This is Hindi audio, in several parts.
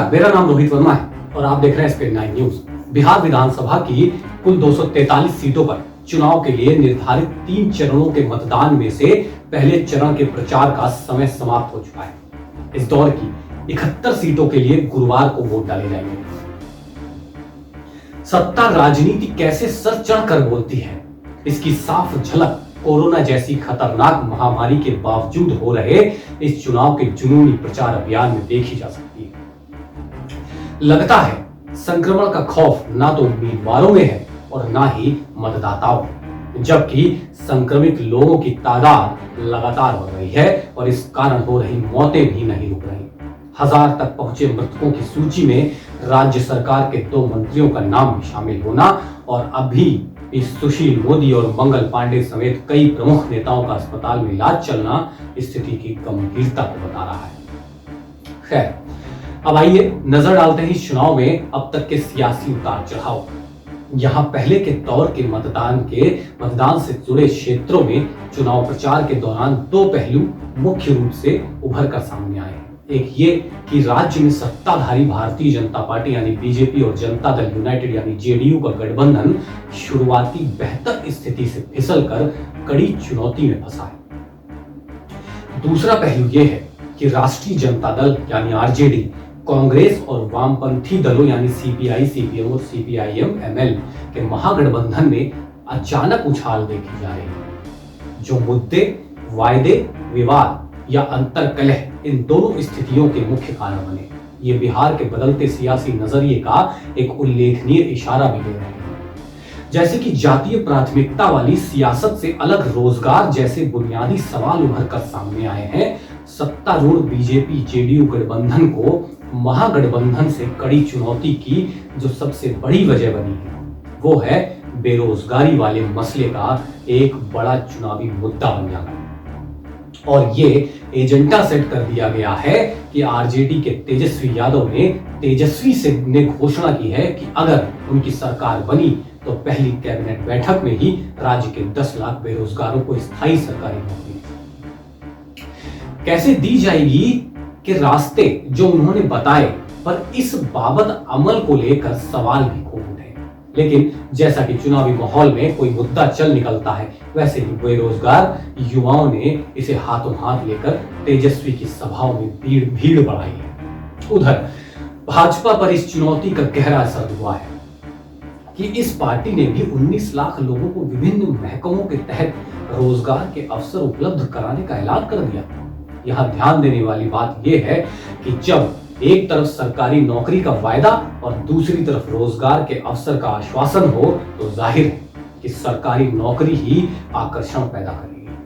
नमस्कार, मेरा नाम रोहित वर्मा है और आप देख रहे हैं स्पेन 9 न्यूज। बिहार विधानसभा की कुल 243 सीटों पर चुनाव के लिए निर्धारित 3 चरणों के मतदान में से पहले चरण के प्रचार का समय समाप्त हो चुका है। इस दौर की 71 सीटों के लिए गुरुवार को वोट डाले जाएंगे। सत्ता राजनीति कैसे सर चढ़कर बोलती है, इसकी साफ झलक कोरोना जैसी खतरनाक महामारी के बावजूद हो रहे इस चुनाव के जुनूनी प्रचार अभियान में देखी जा सकती है। लगता है संक्रमण का खौफ ना तो उम्मीदवारों में है और ना ही मतदाताओं में, जबकि संक्रमित लोगों की तादाद लगातार बढ़ रही है और इस कारण हो रही मौतें भी नहीं रुक रही। 1000 तक पहुंचे मृतकों की सूची में राज्य सरकार के 2 मंत्रियों का नाम भी शामिल होना और अभी इस सुशील मोदी और मंगल पांडे समेत कई प्रमुख नेताओं का अस्पताल में इलाज चलना स्थिति की गंभीरता को बता रहा है। खैर, अब आइए नजर डालते हैं इस चुनाव में अब तक के सियासी उतार चढ़ाव। यहाँ पहले के दौर के मतदान से जुड़े क्षेत्रों में चुनाव प्रचार के दौरान 2 पहलू मुख्य रूप से उभर कर सामने आए हैं। एक ये कि राज्य में सत्ताधारी भारतीय जनता पार्टी यानी बीजेपी और जनता दल यूनाइटेड यानी जेडीयू का गठबंधन शुरुआती बेहतर स्थिति से फिसलकर कड़ी चुनौती में फंसा है। दूसरा पहलू यह है कि राष्ट्रीय जनता दल यानी आरजेडी, कांग्रेस और वामपंथी दलों यानी सीपीआई, सीपीएम और सीपीआईएम एमएल के महागठबंधन में अचानक उछाल देखी जा रही है। जो मुद्दे, वायदे, विवाद या अंतर्कलह इन दोनों स्थितियों के मुख्य कारण बने, ये बिहार के बदलते सियासी नजरिए का एक उल्लेखनीय इशारा भी दे रहे हैं। जैसे कि जातीय प्राथमिकता वाली सियासत से अलग रोजगार जैसे बुनियादी सवाल उभर कर सामने आए हैं। सत्तारूढ़ बीजेपी जेडीयू गठबंधन को महागठबंधन से कड़ी चुनौती की जो सबसे बड़ी वजह बनी है वो है बेरोजगारी वाले मसले का एक बड़ा चुनावी मुद्दा बन जाना। और ये एजेंडा सेट कर दिया गया है कि आरजेडी के तेजस्वी यादव ने घोषणा की है कि अगर उनकी सरकार बनी तो पहली कैबिनेट बैठक में ही राज्य के 10 लाख बेरोजगारों को स्थायी सरकारी नौकरी कैसे दी जाएगी के रास्ते जो उन्होंने बताए, पर इस बाबत अमल को लेकर सवाल भी खूब उठे। लेकिन जैसा कि चुनावी माहौल में कोई मुद्दा चल निकलता है, वैसे ही बेरोजगार युवाओं ने इसे हाथों हाथ लेकर तेजस्वी की सभाओं में भीड़ बढ़ाई है। उधर भाजपा पर इस चुनौती का गहरा असर हुआ है कि इस पार्टी ने भी 19 लाख लोगों को विभिन्न महकमों के तहत रोजगार के अवसर उपलब्ध कराने का ऐलान कर दिया। यहाँ ध्यान देने वाली बात यह है कि जब एक तरफ सरकारी नौकरी का वायदा और दूसरी तरफ रोजगार के अवसर का आश्वासन हो तो जाहिर है कि सरकारी नौकरी ही आकर्षण पैदा करेगी।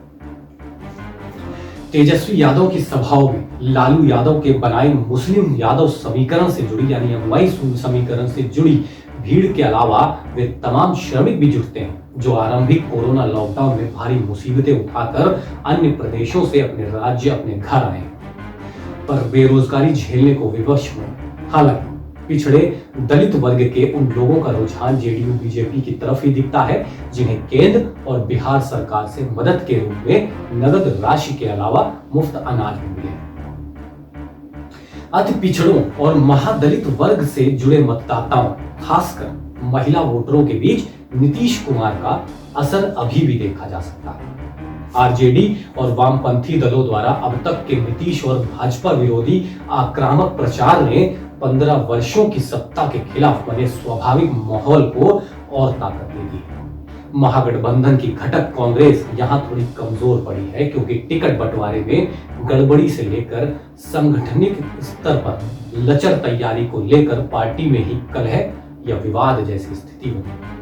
तेजस्वी यादव की सभाओं में लालू यादव के बनाए मुस्लिम यादव समीकरण से जुड़ी यानी एमवाई समीकरण से जुड़ी भीड़ के अलावा वे तमाम श्रमिक भी जुटते हैं जो आरंभिक कोरोना लॉकडाउन में भारी मुसीबतें उठाकर अन्य प्रदेशों से अपने राज्य अपने घर आए पर बेरोजगारी झेलने को विवश हुए। हालांकि पिछड़े दलित वर्ग के उन लोगों का रुझान जेडीयू बीजेपी की तरफ ही दिखता है जिन्हें केंद्र और बिहार सरकार से मदद के रूप में नगद राशि के अलावा मुफ्त अनाज भी मिले। अति पिछड़ों और महादलित वर्ग से जुड़े मतदाताओं, खासकर महिला वोटरों के बीच नीतीश कुमार का असर अभी भी देखा जा सकता है। आरजेडी और वामपंथी दलों द्वारा अब तक के नीतीश और भाजपा विरोधी आक्रामक प्रचार ने 15 वर्षों की सत्ता के खिलाफ बने स्वाभाविक माहौल को और ताकत दे दी है। महागठबंधन की घटक कांग्रेस यहां थोड़ी कमजोर पड़ी है क्योंकि टिकट बंटवारे में गड़बड़ी से लेकर संगठनिक स्तर पर लचर तैयारी को लेकर पार्टी में ही कलह या विवाद जैसी स्थिति बनी।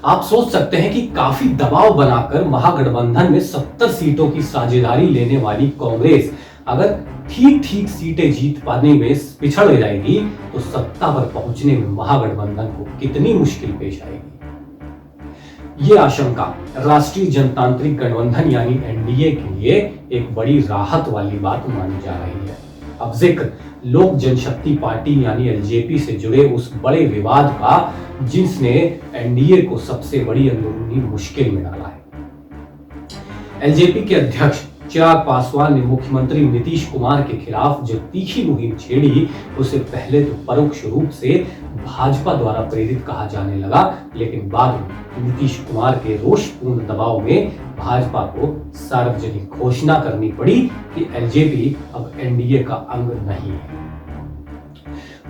आप सोच सकते हैं कि काफी दबाव बनाकर महागठबंधन में 70 सीटों की साझेदारी लेने वाली कांग्रेस अगर ठीक सीटें जीत पाने में पिछड़ जाएगी तो सत्ता पर पहुंचने में महागठबंधन को कितनी मुश्किल पेश आएगी। ये आशंका राष्ट्रीय जनतांत्रिक गठबंधन यानी एनडीए के लिए एक बड़ी राहत वाली बात मानी जा रही है। अब जिक्र लोक जनशक्ति पार्टी यानी एलजेपी से जुड़े उस बड़े विवाद का जिसने एनडीए को सबसे बड़ी अंदरूनी मुश्किल में डाला है। एलजेपी के अध्यक्ष चिराग पासवान ने मुख्यमंत्री नीतीश कुमार के खिलाफ जो तीखी मुहिम छेड़ी उसे पहले तो परोक्ष रूप से भाजपा द्वारा प्रेरित कहा जाने लगा, लेकिन बाद में नीतीश कुमार के रोषपूर्ण दबाव में भाजपा को सार्वजनिक घोषणा करनी पड़ी कि एलजेपी अब एनडीए का अंग नहीं है।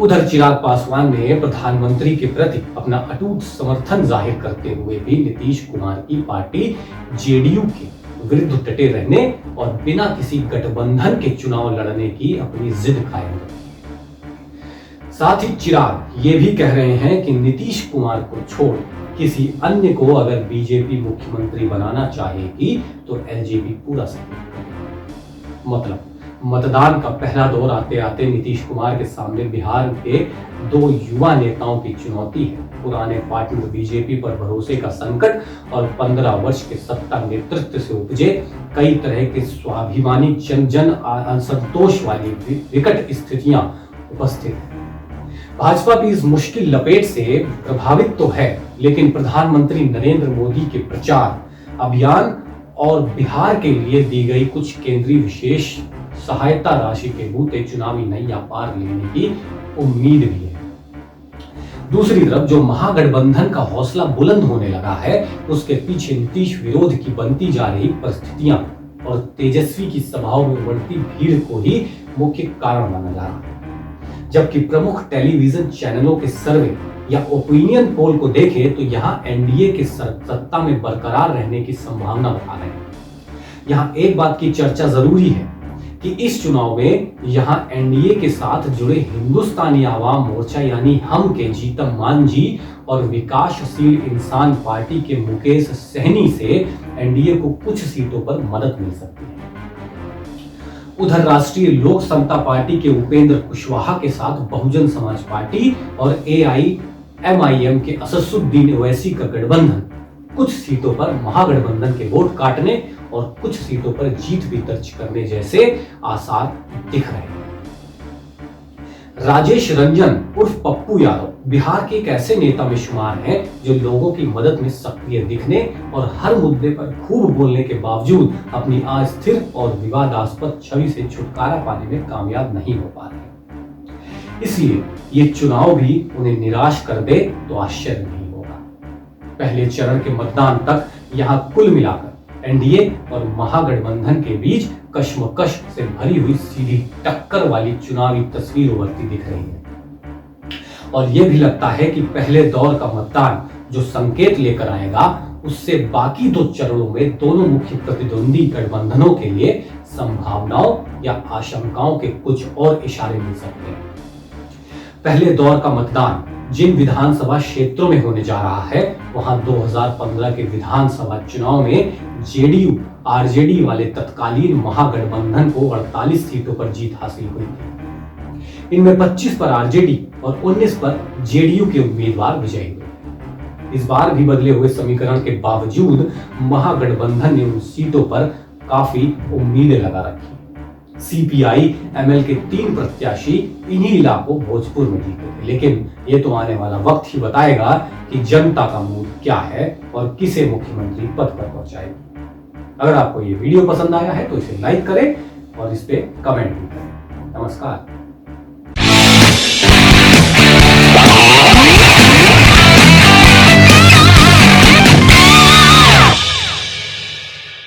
उधर चिराग पासवान ने प्रधानमंत्री के प्रति अपना अटूट समर्थन जाहिर करते हुए भी नीतीश कुमार की पार्टी जेडीयू के विरुद्ध डटे रहने और बिना किसी गठबंधन के चुनाव लड़ने की अपनी जिद कायम रखी। साथ ही चिराग ये भी कह रहे हैं कि नीतीश कुमार को छोड़ किसी अन्य को अगर बीजेपी मुख्यमंत्री बनाना चाहेगी तो एलजेपी पूरा सहयोग करेगी। मतलब मतदान का पहला दौर आते आते नीतीश कुमार के सामने बिहार के 2 युवा नेताओं की चुनौती है। पुराने पार्टनर बीजेपी पर भरोसे का संकट और 15 वर्ष के सत्ता नेतृत्व से उपजे कई तरह के स्वाभिमानी जन असंतोष वाली विकट स्थितियां उपस्थित हैं। भाजपा भी इस मुश्किल लपेट से प्रभावित तो है, लेकिन प्रधानमंत्री नरेंद्र मोदी के प्रचार अभियान और बिहार के लिए दी गई कुछ केंद्रीय विशेष सहायता राशि के बूते चुनावी नैया पार लेने की उम्मीद भी है। दूसरी तरफ जो महागठबंधन का हौसला बुलंद होने लगा है, उसके पीछे नीतीश विरोध की बनती जा रही परिस्थितियां और तेजस्वी की सभाओं में बढ़ती भीड़ को ही मुख्य कारण माना जा रहा है। जबकि प्रमुख टेलीविजन चैनलों के सर्वे या ओपिनियन पोल को देखें तो यहाँ एनडीए के सत्ता में बरकरार रहने की संभावना बता रहे हैं। यहाँ एक बात की चर्चा जरूरी है कि इस चुनाव में यहां एनडीए के साथ जुड़े हिंदुस्तानी आवाम मोर्चा यानी हम के जीतन मांझी और विकासशील इंसान पार्टी के मुकेश सहनी से एनडीए को कुछ सीटों पर मदद मिल सकती है। उधर राष्ट्रीय लोक समता पार्टी के उपेंद्र कुशवाहा के साथ बहुजन समाज पार्टी और एआईएमआईएम के असदुद्दीन ओवैसी का गठबंधन कुछ सीटों पर महागठबंधन के वोट काटने और कुछ सीटों पर जीत भी दर्ज करने जैसे आसार दिख रहे हैं। राजेश रंजन उर्फ पप्पू यादव बिहार के एक ऐसे नेता में शुमार हैं जो लोगों की मदद में सक्रिय दिखने और हर मुद्दे पर खूब बोलने के बावजूद अपनी अस्थिर और विवादास्पद छवि से छुटकारा पाने में कामयाब नहीं हो पा रहे। इसलिए ये चुनाव भी उन्हें निराश कर दे तो आश्चर्य नहीं होगा। पहले चरण के मतदान तक यहाँ कुल मिलाकर एनडीए और महागठबंधन के बीच कश्मकश से भरी हुई सीधी टक्कर वाली चुनावी तस्वीर उभरती दिख रही है। और यह भी लगता है कि पहले दौर का मतदान जो संकेत लेकर आएगा, उससे बाकी 2 चरणों में दोनों मुख्य प्रतिद्वंदी गठबंधनों के लिए संभावनाओं या आशंकाओं के कुछ और इशारे मिल सकते हैं। पहले दौर का मतदान जिन विधानसभा क्षेत्रों में होने जा रहा है, वहां 2015 के विधानसभा चुनाव में जेडीयू आरजेडी वाले तत्कालीन महागठबंधन को 48 सीटों पर जीत हासिल हुई थी। इनमें 25 पर आरजेडी और 19 पर जेडीयू के उम्मीदवार विजयी हुए। इस बार भी बदले हुए समीकरण के बावजूद महागठबंधन ने उन सीटों पर काफी उम्मीदें लगा रखी। सीपीआई एमएल के 3 प्रत्याशी इन्हीं इलाकों भोजपुर में जीते थे, लेकिन ये तो आने वाला वक्त ही बताएगा कि जनता का मूड क्या है और किसे मुख्यमंत्री पद पर पहुंचाएगी। अगर आपको ये वीडियो पसंद आया है तो इसे लाइक करें और इस पे कमेंट भी करें। नमस्कार।